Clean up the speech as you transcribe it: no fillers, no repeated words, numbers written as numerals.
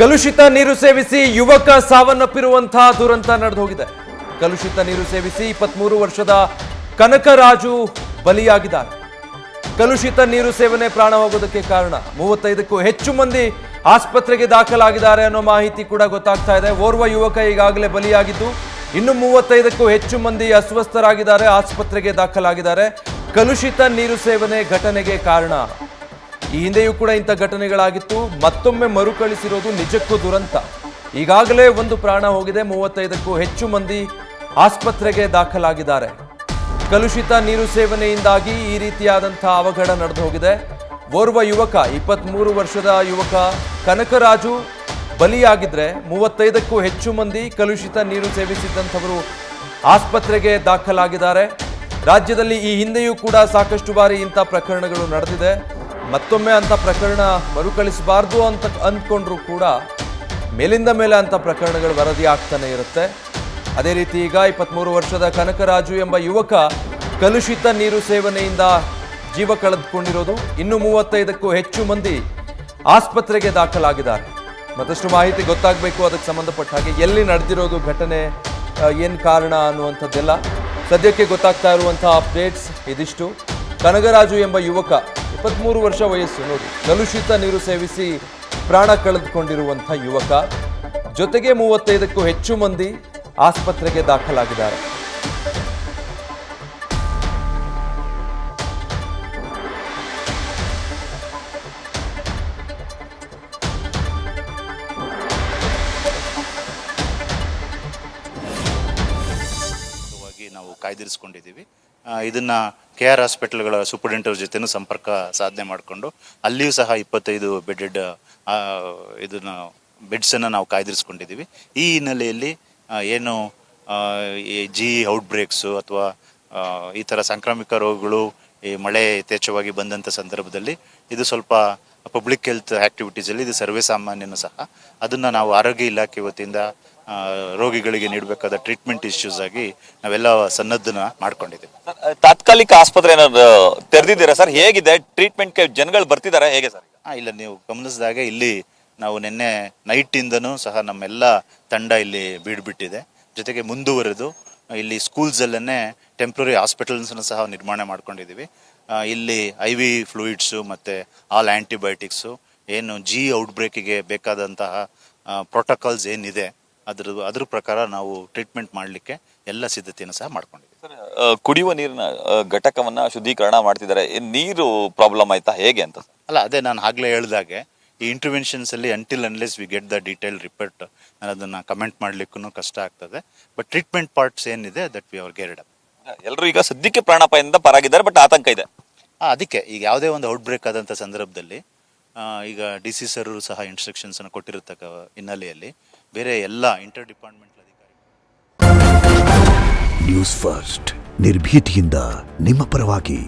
ಕಲುಷಿತ ನೀರು ಸೇವಿಸಿ ಯುವಕ ಸಾವನ್ನಪ್ಪಿರುವಂತಹ ದುರಂತ ನಡೆದು ಹೋಗಿದೆ. ಕಲುಷಿತ ನೀರು ಸೇವಿಸಿ 23 ವರ್ಷದ ಕನಕರಾಜು ಬಲಿಯಾಗಿದ್ದಾರೆ. ಕಲುಷಿತ ನೀರು ಸೇವನೆ ಪ್ರಾಣ ಹೋಗೋದಕ್ಕೆ ಕಾರಣ. 35ಕ್ಕೂ ಹೆಚ್ಚು ಮಂದಿ ಆಸ್ಪತ್ರೆಗೆ ದಾಖಲಾಗಿದ್ದಾರೆ ಅನ್ನೋ ಮಾಹಿತಿ ಕೂಡ ಗೊತ್ತಾಗ್ತಾ ಇದೆ. ಓರ್ವ ಯುವಕ ಈಗಾಗಲೇ ಬಲಿಯಾಗಿದ್ದು, ಇನ್ನು 35ಕ್ಕೂ ಹೆಚ್ಚು ಮಂದಿ ಅಸ್ವಸ್ಥರಾಗಿದ್ದಾರೆ, ಆಸ್ಪತ್ರೆಗೆ ದಾಖಲಾಗಿದ್ದಾರೆ. ಕಲುಷಿತ ನೀರು ಸೇವನೆ ಘಟನೆಗೆ ಕಾರಣ. ಈ ಹಿಂದೆಯೂ ಕೂಡ ಇಂಥ ಘಟನೆಗಳಾಗಿತ್ತು. ಮತ್ತೊಮ್ಮೆ ಮರುಕಳಿಸಿರೋದು ನಿಜಕ್ಕೂ ದುರಂತ. ಈಗಾಗಲೇ ಒಂದು ಪ್ರಾಣ ಹೋಗಿದೆ, 35ಕ್ಕೂ ಹೆಚ್ಚು ಮಂದಿ ಆಸ್ಪತ್ರೆಗೆ ದಾಖಲಾಗಿದ್ದಾರೆ. ಕಲುಷಿತ ನೀರು ಸೇವನೆಯಿಂದಾಗಿ ಈ ರೀತಿಯಾದಂತಹ ಅವಘಡ ನಡೆದು ಹೋಗಿದೆ. ಓರ್ವ ಯುವಕ 23 ವರ್ಷದ ಯುವಕ ಕನಕರಾಜು ಬಲಿಯಾಗಿದ್ರೆ 35ಕ್ಕೂ ಹೆಚ್ಚು ಮಂದಿ ಕಲುಷಿತ ನೀರು ಸೇವಿಸಿದ್ದಂಥವರು ಆಸ್ಪತ್ರೆಗೆ ದಾಖಲಾಗಿದ್ದಾರೆ. ರಾಜ್ಯದಲ್ಲಿ ಈ ಹಿಂದೆಯೂ ಕೂಡ ಸಾಕಷ್ಟು ಬಾರಿ ಇಂಥ ಪ್ರಕರಣಗಳು ನಡೆದಿದೆ. ಮತ್ತೊಮ್ಮೆ ಅಂಥ ಪ್ರಕರಣ ಮರುಕಳಿಸಬಾರ್ದು ಅಂತ ಅಂದ್ಕೊಂಡ್ರೂ ಕೂಡ ಮೇಲಿಂದ ಮೇಲೆ ಅಂಥ ಪ್ರಕರಣಗಳು ವರದಿ ಆಗ್ತಾನೆ ಇರುತ್ತೆ. ಅದೇ ರೀತಿ ಈಗ 23 ವರ್ಷದ ಕನಕರಾಜು ಎಂಬ ಯುವಕ ಕಲುಷಿತ ನೀರು ಸೇವನೆಯಿಂದ ಜೀವ ಕಳೆದುಕೊಂಡಿರೋದು. ಇನ್ನು 35ಕ್ಕೂ ಹೆಚ್ಚು ಮಂದಿ ಆಸ್ಪತ್ರೆಗೆ ದಾಖಲಾಗಿದ್ದಾರೆ. ಮತ್ತಷ್ಟು ಮಾಹಿತಿ ಗೊತ್ತಾಗಬೇಕು, ಅದಕ್ಕೆ ಸಂಬಂಧಪಟ್ಟ ಹಾಗೆ ಎಲ್ಲಿ ನಡೆದಿರೋದು ಘಟನೆ, ಏನು ಕಾರಣ ಅನ್ನುವಂಥದ್ದೆಲ್ಲ ಸದ್ಯಕ್ಕೆ ಗೊತ್ತಾಗ್ತಾ ಇರುವಂತಹ ಅಪ್ಡೇಟ್ಸ್ ಇದಿಷ್ಟು. ಕನಕರಾಜು ಎಂಬ ಯುವಕ 23 ವರ್ಷ ವಯಸ್ಸು, ನೋಡಿ, ಕಲುಷಿತ ನೀರು ಸೇವಿಸಿ ಪ್ರಾಣ ಕಳೆದುಕೊಂಡಿರುವಂಥ ಯುವಕ. ಜೊತೆಗೆ 35ಕ್ಕೂ ಹೆಚ್ಚು ಮಂದಿ ಆಸ್ಪತ್ರೆಗೆ ದಾಖಲಾಗಿದ್ದಾರೆ. ನಾವು ಕಾಯ್ದಿರಿಸ್ಕೊಂಡಿದ್ದೀವಿ. ಇದನ್ನ KR ಹಾಸ್ಪಿಟಲ್ಗಳ ಸೂಪರಿಂಟೆಂಡರ್ ಜೊತೆನೂ ಸಂಪರ್ಕ ಸಾಧನೆ ಮಾಡಿಕೊಂಡು ಅಲ್ಲಿಯೂ ಸಹ 25 ಬೆಡೆಡ್ ಇದನ್ನ ಬೆಡ್ಸನ್ನು ನಾವು ಕಾಯ್ದಿರಿಸ್ಕೊಂಡಿದ್ದೀವಿ. ಈ ಹಿನ್ನೆಲೆಯಲ್ಲಿ ಏನು ಈ ಔಟ್ಬ್ರೇಕ್ಸು ಅಥವಾ ಈ ಥರ ಸಾಂಕ್ರಾಮಿಕ ರೋಗಗಳು ಈ ಮಳೆ ಯಥೇಚ್ಛವಾಗಿ ಬಂದಂಥ ಸಂದರ್ಭದಲ್ಲಿ ಇದು ಸ್ವಲ್ಪ ಪಬ್ಲಿಕ್ ಹೆಲ್ತ್ ಆ್ಯಕ್ಟಿವಿಟೀಸಲ್ಲಿ ಇದು ಸರ್ವೇ ಸಾಮಾನ್ಯನೂ ಸಹ. ಅದನ್ನು ನಾವು ಆರೋಗ್ಯ ಇಲಾಖೆ ವತಿಯಿಂದ ರೋಗಿಗಳಿಗೆ ನೀಡಬೇಕಾದ ಟ್ರೀಟ್ಮೆಂಟ್ ಇಶ್ಯೂಸ್ ಆಗಿ ನಾವೆಲ್ಲ ಸನ್ನದ್ಧನ ಮಾಡ್ಕೊಂಡಿದ್ದೀವಿ. ತಾತ್ಕಾಲಿಕ ಆಸ್ಪತ್ರೆ ತೆರೆದಿದ್ದೀರಾ ಸರ್? ಹೇಗಿದೆ ಟ್ರೀಟ್ಮೆಂಟ್ಗೆ? ಜನಗಳು ಬರ್ತಿದ್ದಾರೆ ಹೇಗೆ ಸರ್? ಇಲ್ಲ, ನೀವು ಗಮನಿಸಿದಾಗ ಇಲ್ಲಿ ನಾವು ನಿನ್ನೆ ನೈಟಿಂದನೂ ಸಹ ನಮ್ಮೆಲ್ಲ ತಂಡ ಇಲ್ಲಿ ಬೀಡ್ಬಿಟ್ಟಿದೆ. ಜೊತೆಗೆ ಮುಂದುವರೆದು ಇಲ್ಲಿ ಸ್ಕೂಲ್ಸಲ್ಲೇ ಟೆಂಪ್ರರಿ ಹಾಸ್ಪಿಟಲ್ಸನ್ನು ಸಹ ನಿರ್ಮಾಣ ಮಾಡ್ಕೊಂಡಿದ್ದೀವಿ. ಇಲ್ಲಿ IV ಫ್ಲೂಯಿಡ್ಸು ಮತ್ತು ಆಲ್ ಆ್ಯಂಟಿಬಯೋಟಿಕ್ಸು, ಏನು ಔಟ್ಬ್ರೇಕಿಗೆ ಬೇಕಾದಂತಹ ಪ್ರೋಟೋಕಾಲ್ಸ್ ಏನಿದೆ ಅದ್ರ ಪ್ರಕಾರ ನಾವು ಟ್ರೀಟ್ಮೆಂಟ್ ಮಾಡಲಿಕ್ಕೆ ಎಲ್ಲ ಸಿದ್ಧತೆಯನ್ನು ಸಹ ಮಾಡ್ಕೊಂಡಿದ್ದೀವಿ. ಕುಡಿಯುವ ನೀರಿನ ಘಟಕವನ್ನ ಶುದ್ಧೀಕರಣ ಮಾಡ್ತಿದ್ದಾರೆ. ನೀರು ಪ್ರಾಬ್ಲಮ್ ಆಯ್ತಾ ಹೇಗೆ ಅಂತ? ಅಲ್ಲ, ಅದೇ ನಾನು ಆಗ್ಲೇ ಹೇಳ್ದಾಗೆ ಈ ಇಂಟರ್ವೆನ್ಷನ್ಸಲ್ಲಿ until unless we get the detail report ನಾನು ಅದನ್ನು ಕಮೆಂಟ್ ಮಾಡಲಿಕ್ಕೂ ಕಷ್ಟ ಆಗ್ತದೆ. ಬಟ್ ಟ್ರೀಟ್ಮೆಂಟ್ ಪಾರ್ಟ್ಸ್ ಏನಿದೆ that we are geared up. ಎಲ್ಲರೂ ಈಗ ಸದ್ಯಕ್ಕೆ ಪ್ರಾಣಾಪಾಯದಿಂದ ಪಾರಾಗಿದ್ದಾರೆ, ಬಟ್ ಆತಂಕ ಇದೆ. ಅದಕ್ಕೆ ಈಗ ಯಾವುದೇ ಒಂದು ಔಟ್ಬ್ರೇಕ್ ಆದಂಥ ಸಂದರ್ಭದಲ್ಲಿ ಈಗ DC ಸರ್ ಸಹ ಇನ್ಸ್ಟ್ರಕ್ಷನ್ಸನ್ನು ಕೊಟ್ಟಿರತಕ್ಕ ಹಿನ್ನೆಲೆಯಲ್ಲಿ ಬೇರೆ ಎಲ್ಲ ಇಂಟರ್ ಡಿಪಾರ್ಟ್ಮೆಂಟ್ ಅಧಿಕಾರಿ. ನ್ಯೂಸ್ ಫಸ್ಟ್, ನಿರ್ಭೀತಿಯಿಂದ ನಿಮ್ಮ ಪರವಾಗಿ.